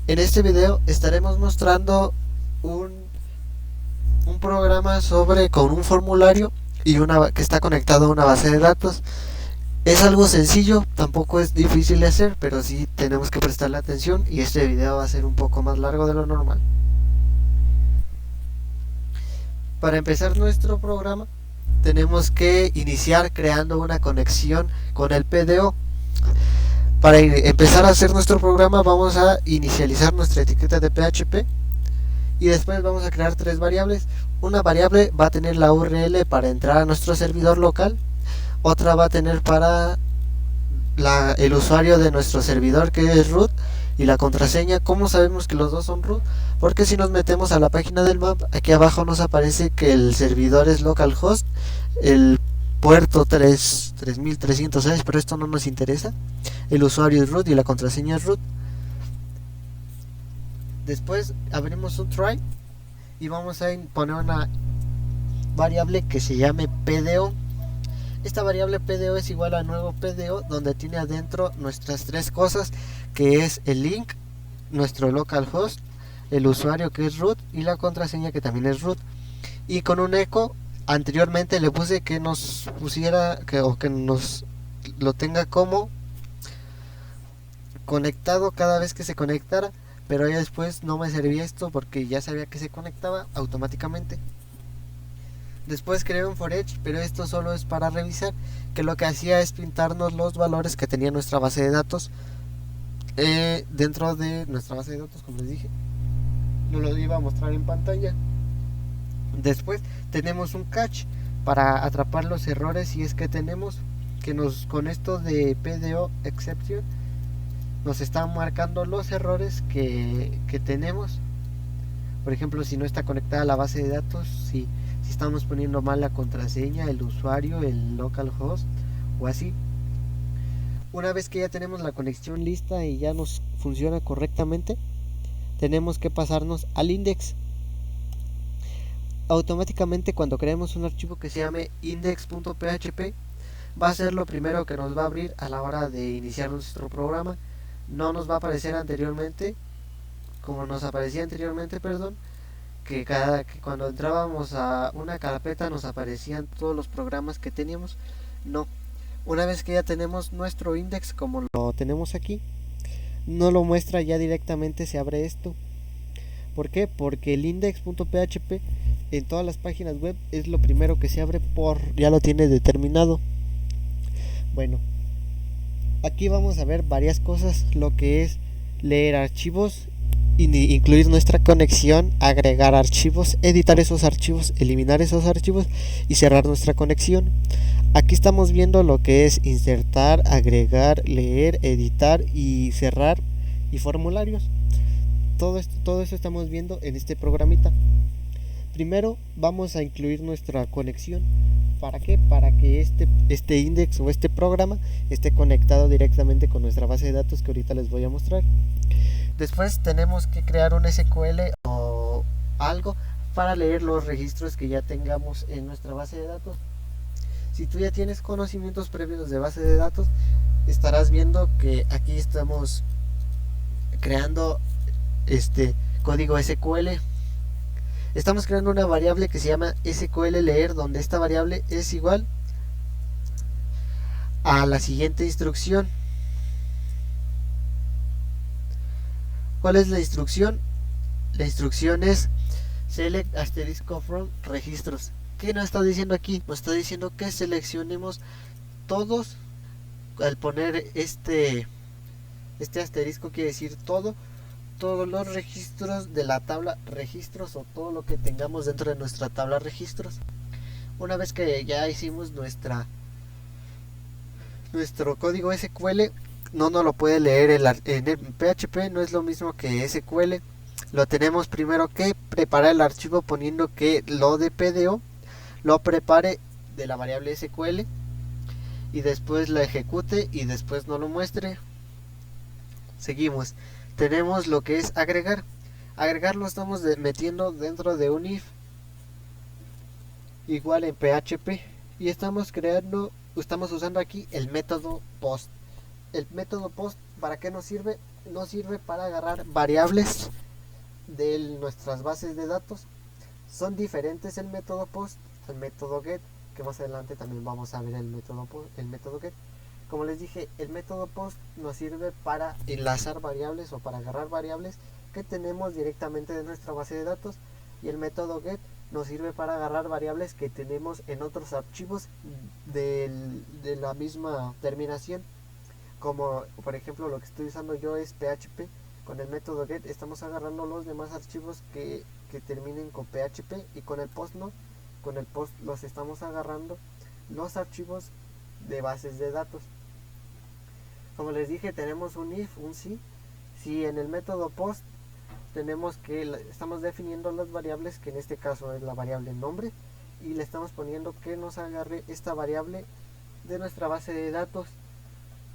En este video estaremos mostrando un, un programa con un formulario y que está conectado a una base de datos. Es algo sencillo, tampoco es difícil de hacer, pero sí tenemos que prestarle atención y este video va a ser un poco más largo de lo normal. Para empezar nuestro programa tenemos que iniciar creando una conexión con el PDO. Para empezar a hacer nuestro programa vamos a inicializar nuestra etiqueta de PHP y después vamos a crear tres variables. Una variable va a tener la URL para entrar a nuestro servidor local, otra va a tener para el usuario de nuestro servidor, que es root, y la contraseña. ¿Cómo sabemos que los dos son root? Porque si nos metemos a la página del map, aquí abajo nos aparece que el servidor es localhost, el puerto 3306, pero esto no nos interesa. El usuario es root y la contraseña es root. Después abrimos un try y vamos a poner una variable que se llame PDO. Esta variable PDO es igual a nuevo PDO, donde tiene adentro nuestras tres cosas, que es el link, nuestro localhost, el usuario que es root y la contraseña que también es root. Y con un eco, anteriormente le puse que nos pusiera o que nos lo tenga como conectado cada vez que se conectara, pero ya después no me servía esto porque ya sabía que se conectaba automáticamente. Después creé un for each, pero esto solo es para revisar, que lo que hacía es pintarnos los valores que tenía nuestra base de datos dentro de nuestra base de datos, como les dije. Nos lo iba a mostrar en pantalla. Después tenemos un catch para atrapar los errores, si es que tenemos, que con esto de PDO exception nos están marcando los errores que tenemos. Por ejemplo, si no está conectada a la base de datos, si estamos poniendo mal la contraseña, el usuario, el localhost o así. Una vez que ya tenemos la conexión lista y ya nos funciona correctamente, tenemos que pasarnos al index. Automáticamente, cuando creemos un archivo que se llame index.php, va a ser lo primero que nos va a abrir a la hora de iniciar nuestro programa. No nos va a aparecer anteriormente, como nos aparecía anteriormente, que cuando entrábamos a una carpeta nos aparecían todos los programas que teníamos. No, una vez que ya tenemos nuestro index como lo tenemos aquí, no lo muestra ya directamente, se abre esto. ¿Por qué? Porque el index.php en todas las páginas web es lo primero que se abre, ya lo tiene determinado. Bueno, aquí vamos a ver varias cosas, lo que es leer archivos, incluir nuestra conexión, agregar archivos, editar esos archivos, eliminar esos archivos y cerrar nuestra conexión. Aquí estamos viendo lo que es insertar, agregar, leer, editar y cerrar y formularios. Todo eso estamos viendo en este programita. Primero vamos a incluir nuestra conexión. ¿Para qué? Para que este index o este programa esté conectado directamente con nuestra base de datos, que ahorita les voy a mostrar. Después tenemos que crear un SQL o algo para leer los registros que ya tengamos en nuestra base de datos. Si tú ya tienes conocimientos previos de base de datos, estarás viendo que aquí estamos creando este código SQL. Estamos creando una variable que se llama SQL leer, donde esta variable es igual a la siguiente instrucción. ¿Cuál es la instrucción? La instrucción es select asterisco from registros. ¿Qué nos está diciendo aquí? Nos está diciendo que seleccionemos todos. Al poner este asterisco quiere decir todos los registros de la tabla registros, o todo lo que tengamos dentro de nuestra tabla registros. Una vez que ya hicimos nuestro código SQL, no nos lo puede leer en el PHP, no es lo mismo que SQL. Lo tenemos primero que preparar el archivo, poniendo que lo de PDO lo prepare de la variable SQL y después lo ejecute y después no lo muestre. Seguimos. Tenemos lo que es agregar. Agregar lo estamos metiendo dentro de un if igual en PHP y estamos usando aquí el método post. El método post, ¿para qué nos sirve? nos sirve para agarrar variables de nuestras bases de datos. Son diferentes el método post, el método get, que más adelante también vamos a ver el método get. Como les dije, el método post nos sirve para enlazar variables o para agarrar variables que tenemos directamente de nuestra base de datos, y el método get nos sirve para agarrar variables que tenemos en otros archivos de la misma terminación, como por ejemplo lo que estoy usando yo es PHP. Con el método get estamos agarrando los demás archivos que terminen con PHP, y con el post no. Con el post los estamos agarrando los archivos de bases de datos. Como les dije, tenemos un if, un si en el método post tenemos que estamos definiendo las variables, que en este caso es la variable nombre, y le estamos poniendo que nos agarre esta variable de nuestra base de datos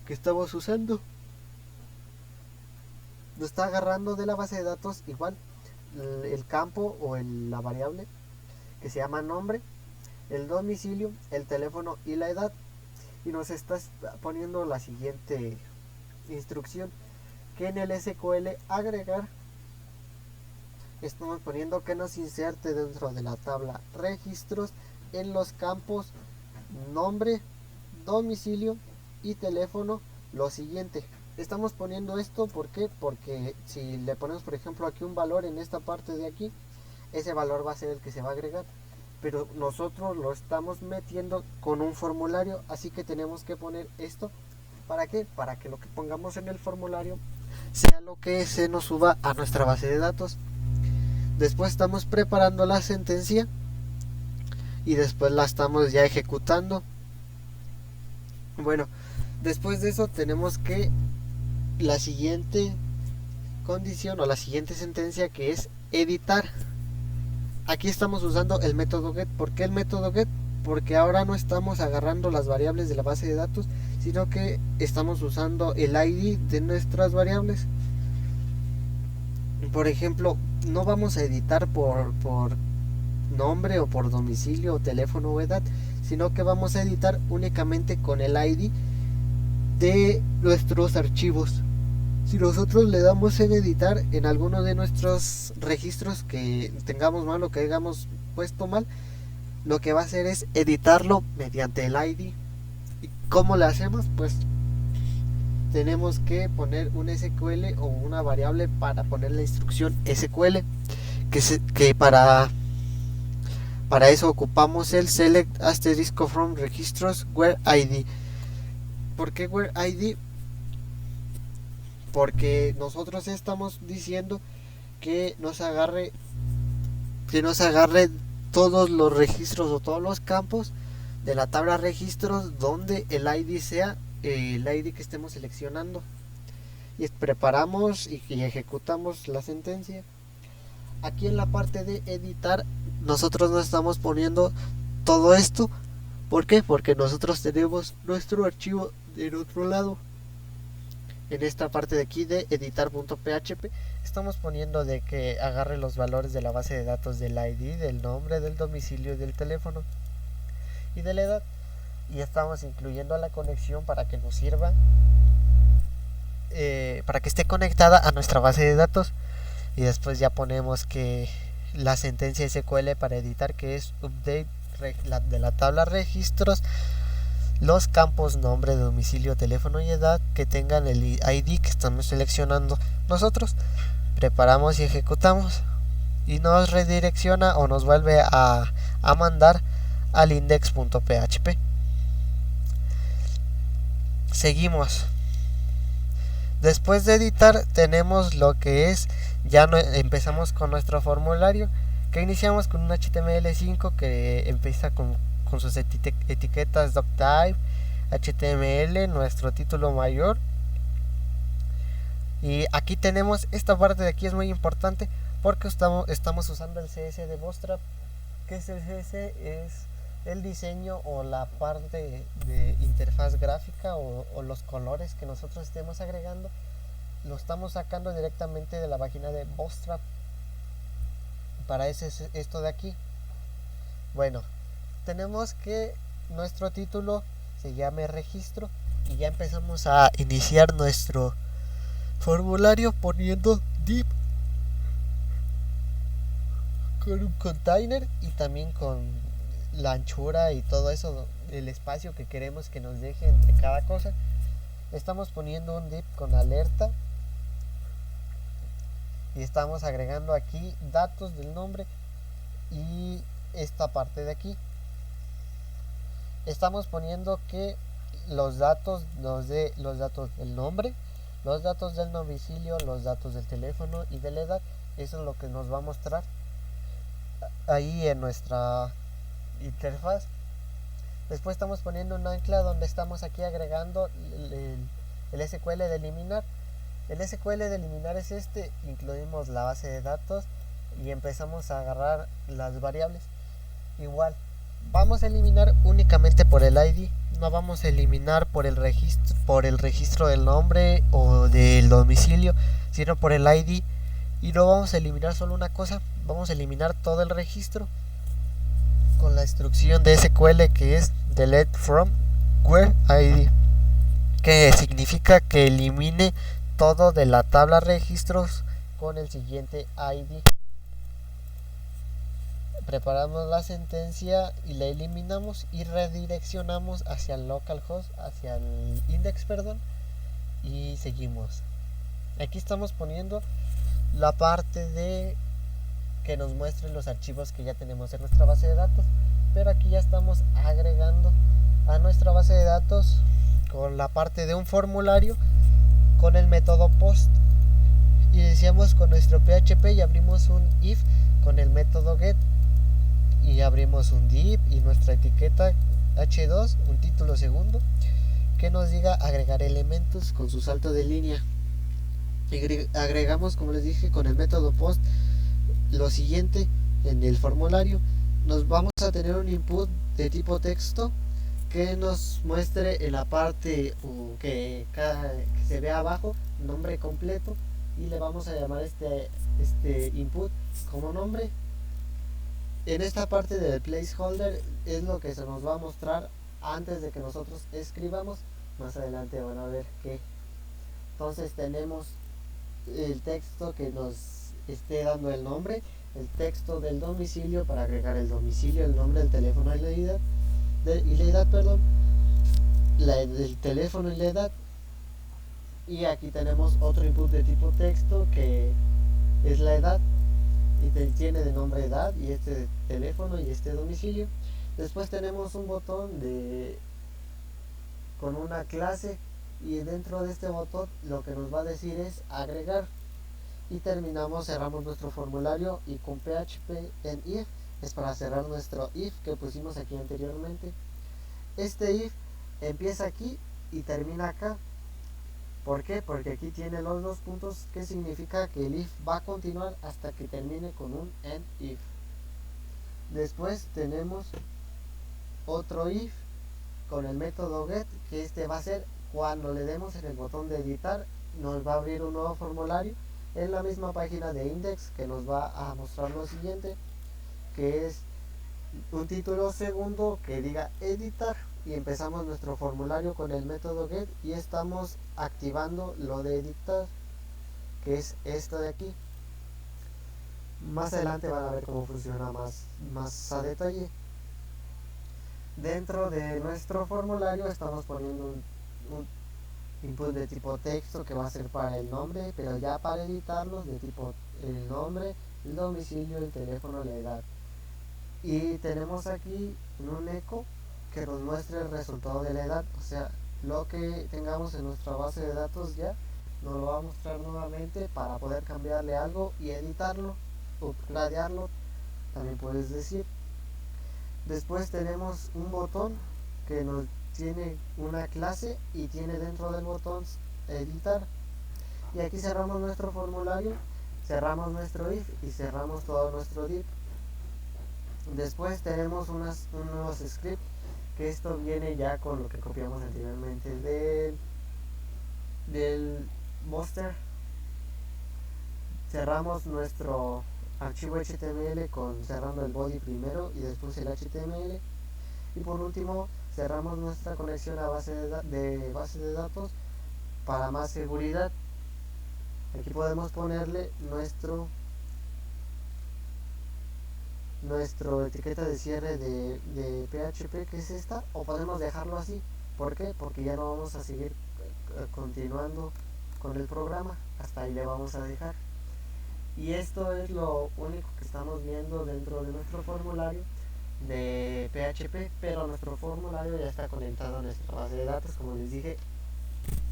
que estamos usando. Nos está agarrando de la base de datos igual el campo o la variable que se llama nombre, el domicilio, el teléfono y la edad, y nos está poniendo la siguiente instrucción, que en el SQL agregar estamos poniendo que nos inserte dentro de la tabla registros en los campos nombre, domicilio y teléfono lo siguiente. Estamos poniendo esto porque si le ponemos por ejemplo aquí un valor en esta parte de aquí, ese valor va a ser el que se va a agregar, pero nosotros lo estamos metiendo con un formulario, así que tenemos que poner esto. ¿Para qué? Para que lo que pongamos en el formulario sea lo que se nos suba a nuestra base de datos. Después estamos preparando la sentencia y después la estamos ya ejecutando. Bueno, después de eso tenemos que la siguiente condición o la siguiente sentencia, que es editar. Aquí estamos usando el método get. ¿Por qué el método get? Porque ahora no estamos agarrando las variables de la base de datos, sino que estamos usando el ID de nuestras variables. Por ejemplo, no vamos a editar por nombre o por domicilio o teléfono o edad, sino que vamos a editar únicamente con el ID de nuestros archivos. Si nosotros le damos en editar en alguno de nuestros registros que tengamos mal o que hayamos puesto mal, lo que va a hacer es editarlo mediante el ID. ¿Y cómo lo hacemos? Pues tenemos que poner un SQL o una variable para poner la instrucción SQL, que para eso ocupamos el select asterisco from registros where ID. ¿Por qué where ID? Porque nosotros estamos diciendo que nos agarre todos los registros o todos los campos de la tabla registros donde el ID sea el ID que estemos seleccionando. Y preparamos y ejecutamos la sentencia. Aquí en la parte de editar nosotros no estamos poniendo todo esto. ¿Por qué? Porque nosotros tenemos nuestro archivo en otro lado. En esta parte de aquí de editar.php estamos poniendo de que agarre los valores de la base de datos del ID, del nombre, del domicilio, del teléfono y de la edad, y estamos incluyendo la conexión para que nos sirva, para que esté conectada a nuestra base de datos. Y después ya ponemos que la sentencia SQL para editar, que es update de la tabla registros los campos nombre, domicilio, teléfono y edad que tengan el ID que estamos seleccionando nosotros. Preparamos y ejecutamos y nos redirecciona o nos vuelve a mandar al index.php. Seguimos. Después de editar tenemos lo que es, ya no, empezamos con nuestro formulario, que iniciamos con un HTML5 que empieza con sus etiquetas doctype, HTML, nuestro título mayor. Y aquí tenemos esta parte de aquí, es muy importante porque estamos usando el CS de Bootstrap. ¿Qué es el CS? Es el diseño o la parte de interfaz gráfica o los colores que nosotros estemos agregando. Lo estamos sacando directamente de la página de Bootstrap. Para eso es esto de aquí. Bueno, tenemos que nuestro título se llame registro y ya empezamos a iniciar nuestro formulario poniendo div con un container y también con la anchura y todo eso, el espacio que queremos que nos deje entre cada cosa. Estamos poniendo un div con alerta y estamos agregando aquí datos del nombre y esta parte de aquí. Estamos poniendo que los datos nos dé los datos del nombre, los datos del domicilio, los datos del teléfono y de la edad. Eso es lo que nos va a mostrar ahí en nuestra interfaz. Después estamos poniendo un ancla donde estamos aquí agregando el SQL de eliminar. El SQL de eliminar es incluimos la base de datos y empezamos a agarrar las variables. Igual, vamos a eliminar únicamente por el ID, no vamos a eliminar por el registro del nombre o del domicilio, sino por el ID. Y no vamos a eliminar solo una cosa, vamos a eliminar todo el registro con la instrucción de SQL que es delete from where ID, que significa que elimine todo de la tabla registros con el siguiente ID. Preparamos la sentencia y la eliminamos y redireccionamos hacia el localhost, hacia el index, y seguimos. Aquí estamos poniendo la parte de que nos muestre los archivos que ya tenemos en nuestra base de datos, pero aquí ya estamos agregando a nuestra base de datos con la parte de un formulario con el método post. Iniciamos con nuestro PHP y abrimos un if con el método get y abrimos un div y nuestra etiqueta h2, un título segundo que nos diga agregar elementos con su salto de línea. Agregamos, como les dije, con el método post lo siguiente. En el formulario nos vamos a tener un input de tipo texto que nos muestre en la parte que se vea abajo nombre completo, y le vamos a llamar este input como nombre. En esta parte del placeholder es lo que se nos va a mostrar antes de que nosotros escribamos. Más adelante van a ver que entonces tenemos el texto que nos esté dando el nombre, el texto del domicilio para agregar el domicilio, el nombre, el teléfono y la edad, el teléfono y la edad. Y aquí tenemos otro input de tipo texto que es la edad y tiene de nombre edad y este de teléfono y este domicilio. Después tenemos un botón con una clase, y dentro de este botón lo que nos va a decir es agregar. Y cerramos nuestro formulario y con PHP en if es para cerrar nuestro if que pusimos aquí anteriormente. Este if empieza aquí y termina acá. ¿Por qué? Porque aquí tiene los dos puntos, que significa que el if va a continuar hasta que termine con un end if. Después tenemos otro if con el método get, que va a ser cuando le demos en el botón de editar, nos va a abrir un nuevo formulario en la misma página de index que nos va a mostrar lo siguiente, que es un título segundo que diga editar, y empezamos nuestro formulario con el método get y estamos activando lo de editar, que es esto de aquí. Más adelante van a ver cómo funciona más a detalle. Dentro de nuestro formulario estamos poniendo un input de tipo texto que va a ser para el nombre, pero ya para editarlos de tipo el nombre, el domicilio, el teléfono, la edad. Y tenemos aquí un eco que nos muestre el resultado de la edad, o sea, lo que tengamos en nuestra base de datos ya nos lo va a mostrar nuevamente para poder cambiarle algo y editarlo o gradearlo, también puedes decir. Después tenemos un botón que nos tiene una clase y tiene dentro del botón editar, y aquí cerramos nuestro formulario, cerramos nuestro if y cerramos todo nuestro div. Después tenemos unos scripts, que esto viene ya con lo que copiamos anteriormente del Monster. Cerramos nuestro archivo HTML cerrando el body primero y después el HTML, y por último cerramos nuestra conexión a base de datos para más seguridad. Aquí podemos ponerle nuestro etiqueta de cierre de PHP, que es esta, o podemos dejarlo así. ¿Por qué? Porque ya no vamos a seguir continuando con el programa, hasta ahí le vamos a dejar. Y esto es lo único que estamos viendo dentro de nuestro formulario de PHP, pero nuestro formulario ya está conectado a nuestra base de datos, como les dije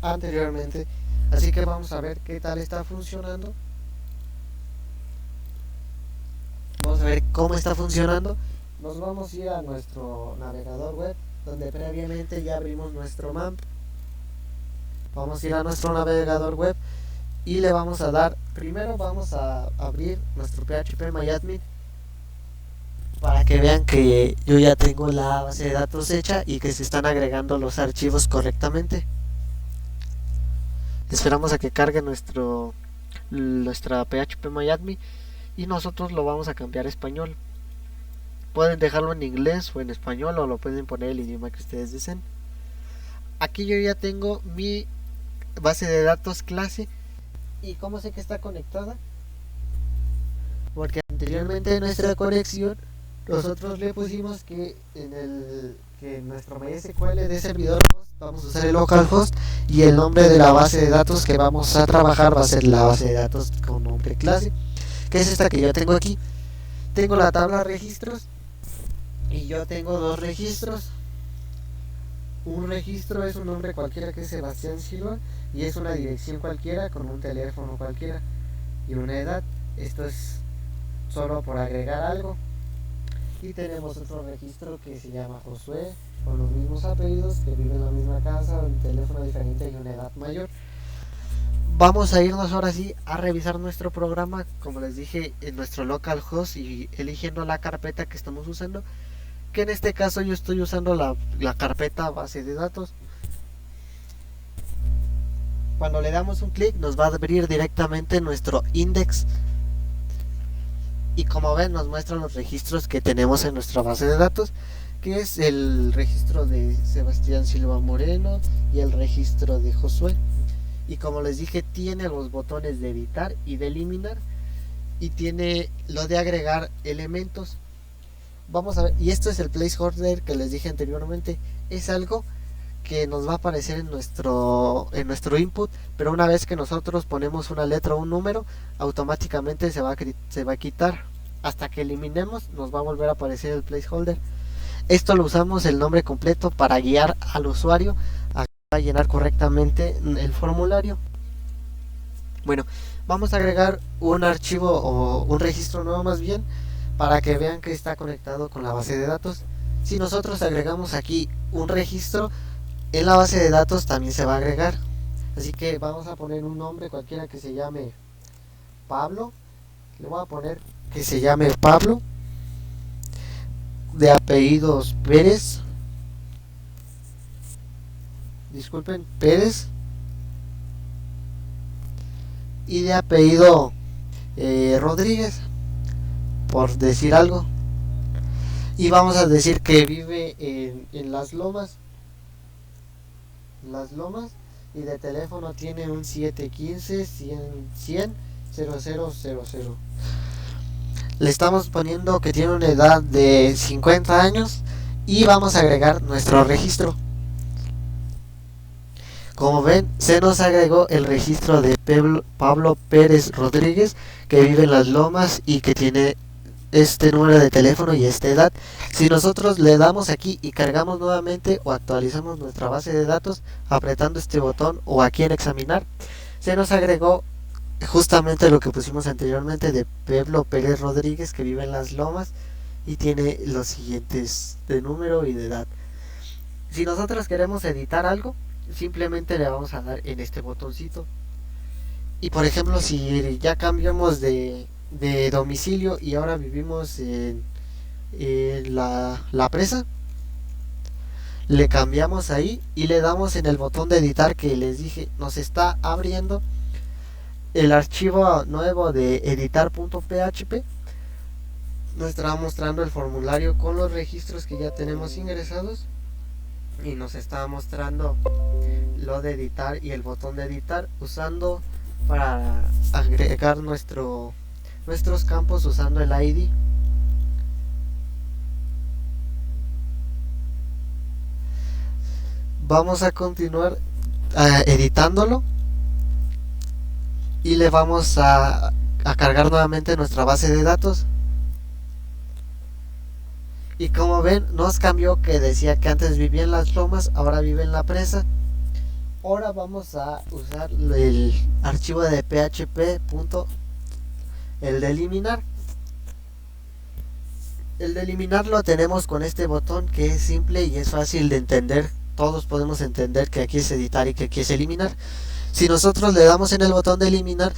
anteriormente. Así que vamos a ver qué tal está funcionando. Vamos a ver cómo está funcionando. Nos vamos a ir a nuestro navegador web, donde previamente ya abrimos nuestro MAMP. Vamos a ir a nuestro navegador web y le vamos a dar, primero vamos a abrir nuestro phpMyAdmin para que vean que yo ya tengo la base de datos hecha y que se están agregando los archivos correctamente. Esperamos a que cargue nuestra phpMyAdmin y nosotros lo vamos a cambiar a español. Pueden dejarlo en inglés o en español, o lo pueden poner el idioma que ustedes deseen. Aquí yo ya tengo mi base de datos clase. ¿Y cómo sé que está conectada? Porque anteriormente en nuestra conexión nosotros le pusimos que en nuestro MySQL de servidor host vamos a usar el localhost, y el nombre de la base de datos que vamos a trabajar va a ser la base de datos con nombre clase, que es esta que yo tengo aquí. Tengo la tabla registros y yo tengo dos registros. Un registro es un nombre cualquiera, que es Sebastián Silva, y es una dirección cualquiera con un teléfono cualquiera y una edad. Esto es solo por agregar algo. Y tenemos otro registro que se llama Josué, con los mismos apellidos, que vive en la misma casa, un teléfono diferente y una edad mayor. Vamos a irnos ahora sí a revisar nuestro programa, como les dije, en nuestro localhost, y eligiendo la carpeta que estamos usando, que en este caso yo estoy usando la carpeta base de datos. Cuando le damos un clic nos va a abrir directamente nuestro index, y como ven nos muestra los registros que tenemos en nuestra base de datos, que es el registro de Sebastián Silva Moreno y el registro de Josué. Y como les dije, tiene los botones de editar y de eliminar, y tiene lo de agregar elementos. Vamos a ver, y esto es el placeholder que les dije anteriormente. Es algo que nos va a aparecer en nuestro input, pero una vez que nosotros ponemos una letra o un número, automáticamente se va a quitar. Hasta que eliminemos nos va a volver a aparecer el placeholder. Esto lo usamos el nombre completo para guiar al usuario a llenar correctamente el formulario. Bueno, vamos a agregar un archivo o un registro nuevo más bien, para que vean que está conectado con la base de datos. Si nosotros agregamos aquí un registro, en la base de datos también se va a agregar. Así que vamos a poner un nombre cualquiera que se llame Pablo. Le voy a poner que se llame Pablo, de apellidos Pérez. Disculpen, Pérez. Y de apellido Rodríguez, por decir algo. Y vamos a decir que vive en Las Lomas. Y de teléfono tiene un 715-100-0000. Le estamos poniendo que tiene una edad de 50 años y vamos a agregar nuestro registro. Como ven, se nos agregó el registro de Pablo Pérez Rodríguez, que vive en Las Lomas y que tiene este número de teléfono y esta edad. Si nosotros le damos aquí y cargamos nuevamente o actualizamos nuestra base de datos apretando este botón o aquí en examinar, se nos agregó justamente lo que pusimos anteriormente de Pablo Pérez Rodríguez, que vive en Las Lomas y tiene los siguientes de número y de edad. Si nosotros queremos editar algo, simplemente le vamos a dar en este botoncito. Y por ejemplo, si ya cambiamos de domicilio y ahora vivimos en la presa, le cambiamos ahí y le damos en el botón de editar, que les dije nos está abriendo el archivo nuevo de editar.php. Nos estará mostrando el formulario con los registros que ya tenemos ingresados, y nos está mostrando lo de editar y el botón de editar usando para agregar nuestros campos usando el ID. Vamos a continuar editándolo y le vamos a cargar nuevamente nuestra base de datos. Y como ven, nos cambió, que decía que antes vivía en las lomas, ahora vive en la presa. Ahora vamos a usar el archivo de PHP. El de eliminar. El de eliminar lo tenemos con este botón, que es simple y es fácil de entender. Todos podemos entender que aquí es editar y que aquí es eliminar. Si nosotros le damos en el botón de eliminar,